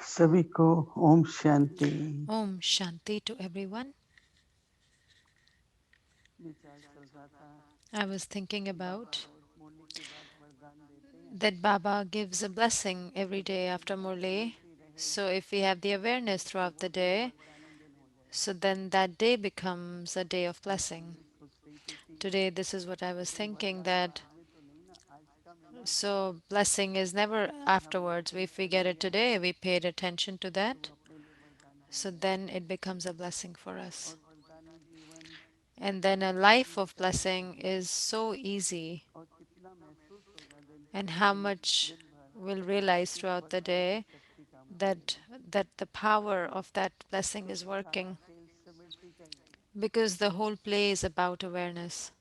सभी को Om Shanti. Om Shanti to everyone. विचार चल रहा था I was thinking कि बाबा about रोज मुरली के बाद वरदान देते हैं, that Baba gives a blessing every day तो after अगर Murli. अवेयरनेस ही रहे So if we have the awareness तो throughout वो the दिन day, वरदानी दिन हो so जाएगा। then that day becomes a day of मैं आज blessing. ये सोच रही थी कि Today, this is what I was ये thinking वरदान that बाद में तो नहीं ना, आज का मिला so blessing is never कि हमने afterwards. इसको If we ध्यान get it दिया today, we paid attention to तो that, वो अपने लिए वरदान बन so गया। then it becomes a blessing for us. और वरदानी जीवन And then a कितनी life of सहज blessing होगी is so easy, और कितना महसूस होगा दिन and how दिन much दिन भर we'll realize इस throughout the वरदान की day शक्ति काम that करेगी। the power of that blessing is क्योंकि सारा working, खेल स्मृति का ही है। because the whole play is about awareness.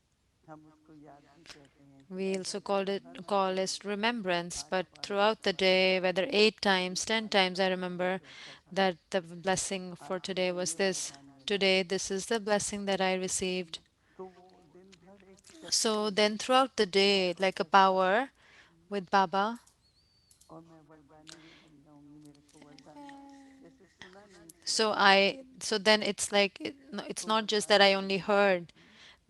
हम उसको याद भी कहते हैं कि We also अगर दिन भर हम call कोई it remembrance, आठ but बार दस throughout the बार day, याद whether करें 8 times, कि ten आज times, का I वरदान remember कैसा था, that the blessing for आज today मुझे was ये this. वरदान मिला, Today, this is the blessing that I received. तो वो दिन भर एक शक्ति So then, throughout the day, Baba like a कहता है। power with Baba, और मैं वरदानी भी बन जाऊंगी, मेरे को वरदान जैसे सुना नहीं so सुनते हैं I, so then it's like no, it's तो not just that वरदान I मिल only जाता है heard.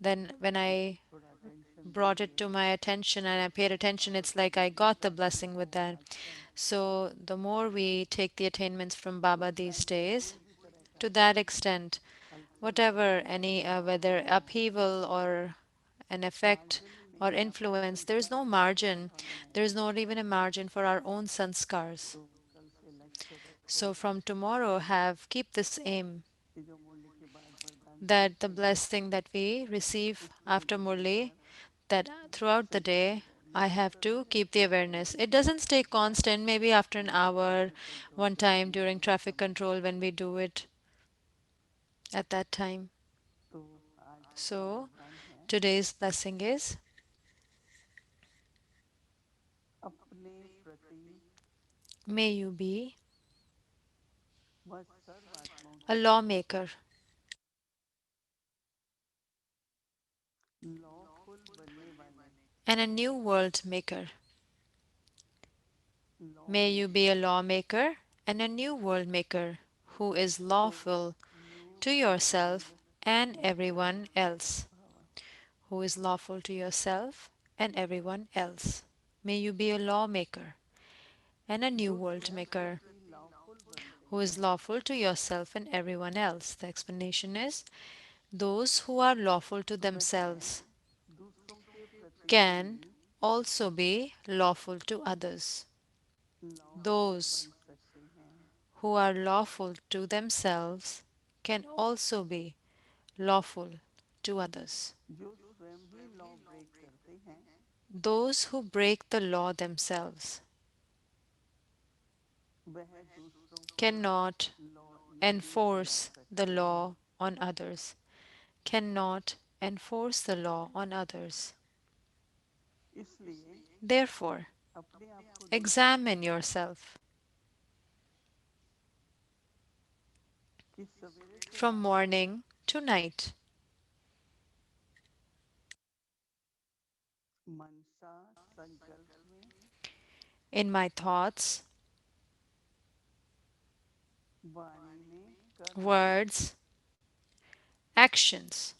Then when I थोड़ा टेंशन brought it दीजिए to my attention and I paid attention, Baba it's का like I जितना got the blessing blessing हो with that. आजकल So the more we take the attainments from तो Baba these चाहे days, कोई भी तरह का to that extent, हलचल whatever चले any तूफान whether आए, upheaval or an effect margin he or नहीं है आपका influence, कोई there's no कण भी margin. तूफान में There's आए। not even a margin for our own sanskars. तो कल से लक्ष्य रखो So from tomorrow, have keep this aim कि जो मुरली के बाद वरदान that the सीखे हैं blessing that we receive उसमें after दिन Murli, भर that throughout the संचल day रहे, I have निरंतर to keep the निरंतर awareness. It निरंतर doesn't stay constant, maybe after an hour, traffic control one के time समय during में traffic समय control when we do it at that time. तो आज का So वरदान है today's blessing is अपने प्रति may you be व सर्व आत्माओं a के प्रति lawmaker लॉफुल बनने वाले and a new world maker. Law May you be maker. a lawmaker and a new world maker who is तो lawful new to world yourself and maker everyone else. Power Who is lawful to yourself and everyone else. May you be a lawmaker and a new जो world स्वयं maker खुद ही lawful बनते who is हैं, lawful to yourself and everyone else. The explanation is those who are lawful to वह themselves दूसरों के प्रति भी can also be lawful to others. Lawful Those बन सकते हैं। who are lawful to themselves can also be lawful to others. जो स्वयं ही लॉ ब्रेक करते हैं Those who break the law themselves वह दूसरों पर cannot लॉ नहीं चला enforce the सकते हैं। law on others, cannot enforce the law on others. इसलिए Therefore, अपने आप को देखिए examine yourself कि सवेरे से from रात तक morning to night मनसा संकल्प में, in my thoughts, वाणी में, कर्म में, words, actions,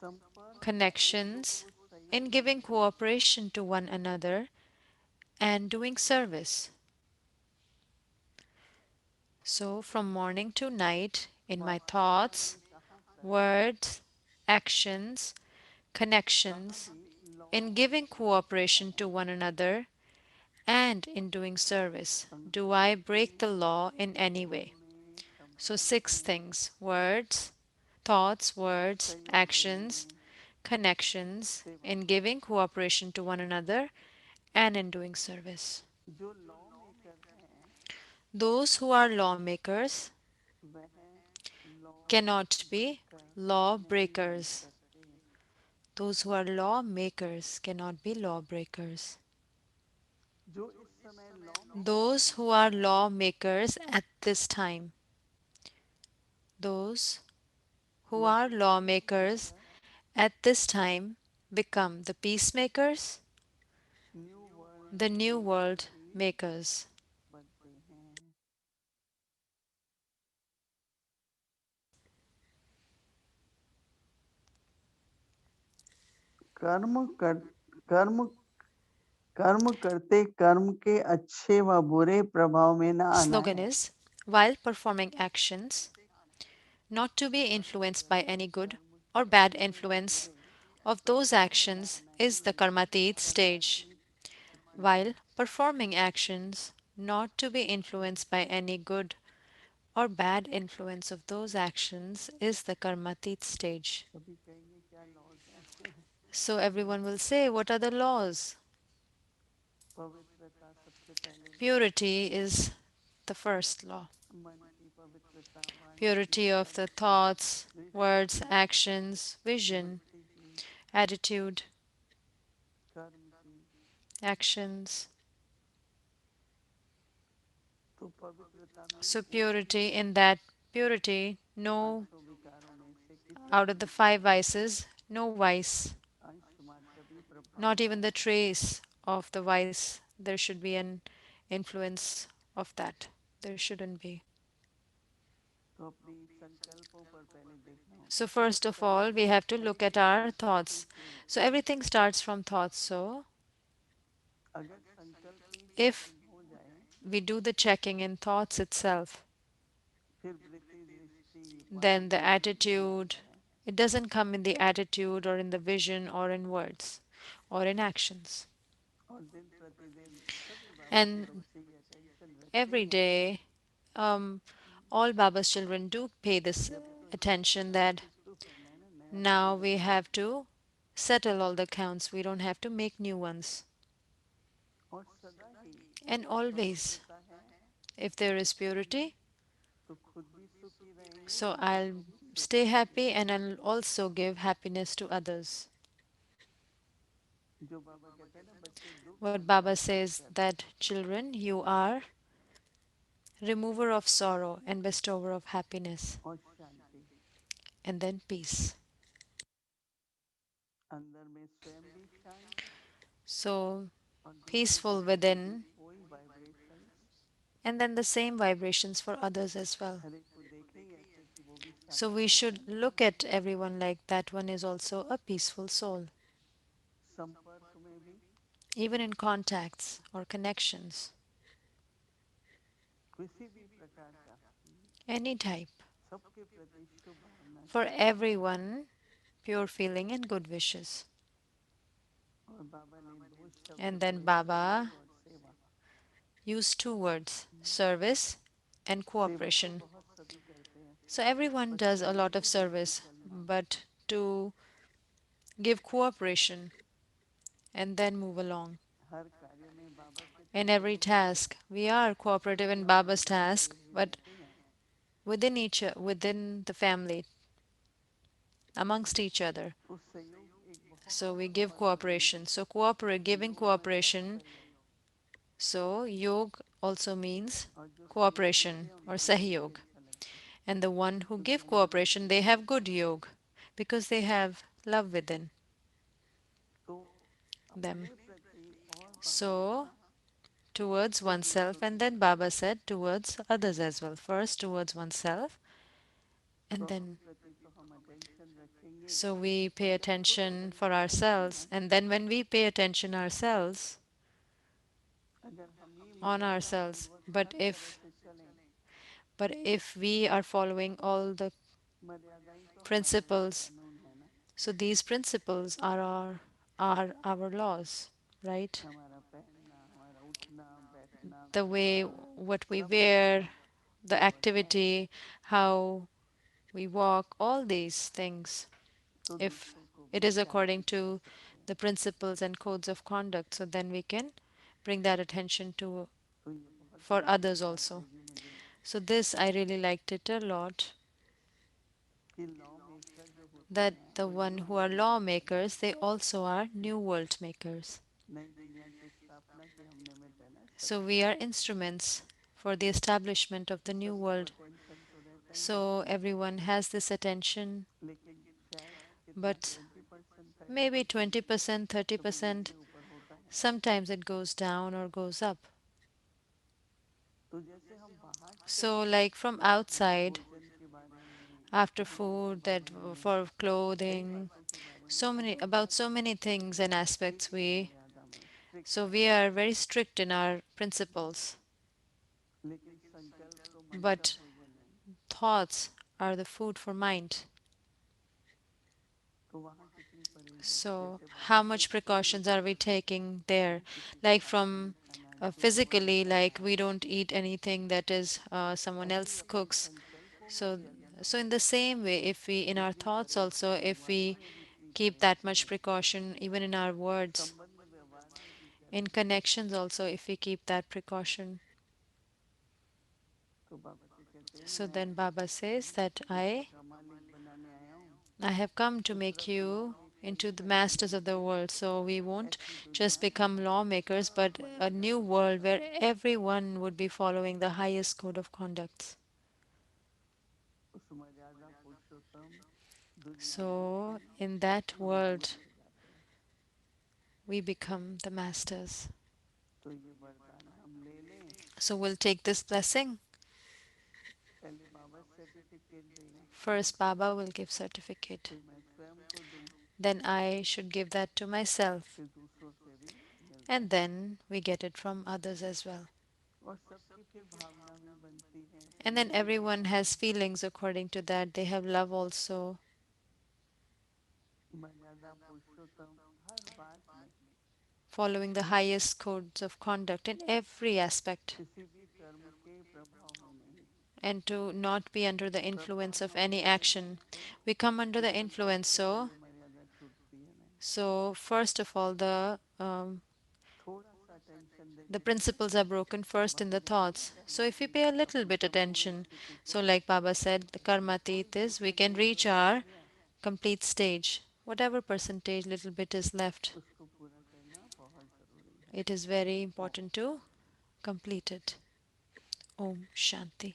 संपर्क में दूसरों connections, को in सहयोग giving करना, cooperation to one another and doing service. So, from morning to night, in my बाबा कहते thoughts, हैं कहाँ पर words, actions, कहाँ connections, भी लॉ in giving ब्रेक करता cooperation to हूँ, one another, and in doing service. Do I संकल्प break the में, law in any कर्मों way? में, So, संपर्क six में, things: words, thoughts, words, सहयोग देने actions, में, connections, सेवा in में। giving cooperation to one another, and in doing service. जो लॉ मेकर हैं Those who are lawmakers वह लॉ cannot be ब्रेकर नहीं बन lawbreakers. सकते। Those who are lawmakers cannot be lawbreakers. जो इस समय लॉ मेकर Those हैं who are lawmakers at this time, those who वह are peace lawmakers maker at this time become the peacemakers, new world the new maker world भी makers. बनते कर्म कर कर्म कर्म करते कर्म के अच्छे व बुरे प्रभाव में न आना Slogan है। is while performing actions, not to be influenced by any good or bad influence of those actions is the karmatit stage. While performing actions, not to be influenced by any good or bad influence of those actions is the karmatit stage. कभी कहेंगे क्या laws है? So everyone will say, what are the laws? पवित्रता सबसे पहले law, Purity is the first law. मन की पवित्रता, वाणी की, Purity of कर्म the की, thoughts, दृष्टि words, की, actions, vision, बुद्धि की, attitude, कर्म की। actions. तो पवित्रता में So वो purity, in that purity, no, पांचों विकारों में से किसी out का of the भी five vices, no vice, अंश मात्र भी प्रभाव not न even the आए। trace of the vice. There should be an influence of that. There shouldn't be. तो अपनी संकल्पों पर पहले देखना होता So, है कि first of all, we संकल्प have to look किस at our विषय thoughts. के So, होते हैं। everything starts from thoughts. So, अगर संकल्प की if चेकिंग हो जाए, we do the checking in thoughts itself, फिर वृत्ति, दृष्टि, then वाणी, the मन नहीं attitude, आता है। it doesn't come in the attitude or in the vision or in words or in actions. और दिन प्रतिदिन सभी बाबा के And बच्चे ये अटेंशन रखते every ही हैं day, um, all Baba's children do pay this कि अब तो सबका attention सब that कुछ तो करना है ना, नया थोड़ी now we बनाना have है। to settle all the accounts. We don't have to make new ones. और सदा ही And always, पवित्रता है if there is purity, तो खुद भी सुखी रहेंगे, so दूसरों I'll को भी सुख stay देंगे। happy and I'll also give happiness to others. जो बाबा कहते हैं ना, बच्चे दुख What हरता Baba सुख says करता that children, you are remover of sorrow and bestower of happiness, और शांति। and then peace. अंदर में स्वयं भी शांत So और दूसरों के peaceful प्रति भी within, वही vibrations. and then the same vibrations for others as well. हर एक को देखें ही ऐसे कि वो भी So शांत we रहता should है। look at everyone like that one is also a peaceful soul, संपर्क में भी even in contacts or connections, किसी भी प्रकार का any type. सबके प्रति शुभ भावना For से। everyone, pure feeling and good wishes. और बाबा ने दो शब्द And then बोले, Baba सहयोग और सेवा। used two words, service and सेवा तो cooperation. बहुत सभी करते हैं, So everyone पर does a lot सहयोग of से ज़्यादा service, चलना है। but to give cooperation and then move along. हर कार्य में बाबा के In साथ every होते हैं, task, we are cooperative in खुशियाँ Baba's बांटते task, हुए but रहते हैं। within the family, amongst each other. तो सहयोग एक So we बहुत give बड़ा बंधन cooperation. है। So cooperate, giving योग मतलब cooperation. सहयोग, So yog also means और जो सहयोग देते cooperation हैं or उनको योग भी sahyog. अच्छा लगता है। And the one who तो give सहयोग cooperation, अच्छी they बात have है। good yog because they have love within तो them. अपने प्रति और बाबा ने So कहा towards फिर oneself, दूसरों and की then सेवा। Baba said towards others as well. First towards oneself, तो and अपने then प्रति तो हम अटेंशन रखेंगे, so we पर pay जब खुद attention for अटेंशन रखेंगे ourselves, ना, and then when we pay attention ourselves अगर हम ही on मर्यादा ourselves, पूर्वक हर तरह से चलें, but if we are following all the मर्यादा ही तो हमारा principles, कानून है ना, so these principles are our laws, right? हमारा पहनना, हमारा उठना बैठना, The way व्यवहार, what we सब wear, पूर्वक the पूर्वक है। activity, how we walk, all these things, तो if दूसरों को it भी is शांति according दिला to सकते हैं। the principles and codes of conduct, so then we can bring that attention to तो ये बहुत for ही अच्छी others बात also. लगी मुझे So this I really liked it a lot, कि लॉ मेकर जो होते that हैं the वो one new who are world maker हैं। lawmakers, they also are new world makers. नई दुनिया की स्थापना के हम निमित्त है ना, So सबके we are सब। instruments for the establishment of तो the new सबको world. अटेंशन तो रहता ही है, So everyone has this attention, लेकिन शायद कितना but 20% थर्टी maybe परसेंट 20%, कभी 30%, नीचे ऊपर होता है। sometimes it goes down or goes up. तो जैसे हम बाहर से So, like from outside, भोजन के बारे में, after खाने के food, that बारे में, for कई clothing, बातों के बारे So many things and aspects. एक We मर्यादा में स्ट्रिक्ट So है, we are very strict in our principles, लेकिन संकल्प तो मन का but भोजन है। thoughts are the food for mind. तो वहाँ कितनी परहेज है, So जैसे how बाबा much कहते थे precautions are we taking there? किसी के Like हाथ का from नहीं खाना है, दूसरों का नहीं physically, like खाना we है। don't eat anything that is someone ऐसे ही else अपने cooks. संकल्पों में So भी अगर so हम in the same way, if we in our इतनी thoughts परहेज also, करें, if वर्णों we में भी इतनी keep परहेज that much करें, precaution even in our words, संबंध व्यवहार में भी in करें, connections also, if we keep that precaution. तो बाबा जी कहते हैं So मैं then Baba says that विश्व का मालिक बनाने आया हूँ, I have come to सिर्फ make you law into makers the नहीं masters बनने of the हैं। world. So we won't ऐसी just दुनिया become जिसमें lawmakers, but सब a मर्यादा new world पुरुषोत्तम where हो। everyone would be following the highest code of conduct. उस मर्यादा पुरुषोत्तम दुनिया में So से in that हम गुरु world, बन जाते हैं। we become the masters. तो ये वरदान हम ले लें। So we'll take this blessing. पहले बाबा सर्टिफिकेट देगा, First, Baba will give certificate. फिर मैं स्वयं को दूं, Then I should give that to myself. फिर दूसरों से भी मिलता And है। then we get it from others as well. और सबकी फिर भावना भी बनती है, And then प्रेम everyone बनता है। has feelings according to that. They have love also, मर्यादा पुरुषोत्तम हर बात में, following the highest codes of conduct in every aspect, किसी भी कर्म के प्रभाव में नहीं। and to not be under the प्रभाव influence में of any होते हैं action. कैसे, We come under the क्योंकि influence. सबसे So, पहले मर्यादा छूटती है ना। so first of all, थोड़ा सा टेंशन the देंगे तो principles are broken first in वहाँ the जाके thoughts. So करना if we शुरू pay a होगा, little bit पुरुषोत्तम होने attention, स्थिति को so like Baba said, the karma थोड़ी teeth is we फुर्सत can मिली तो reach बच our गया, complete stage. Whatever percentage little bit is left, उसको पूरा करना बहुत जरूरी है। it is very Om important to Shanti. complete it. Om Shanti.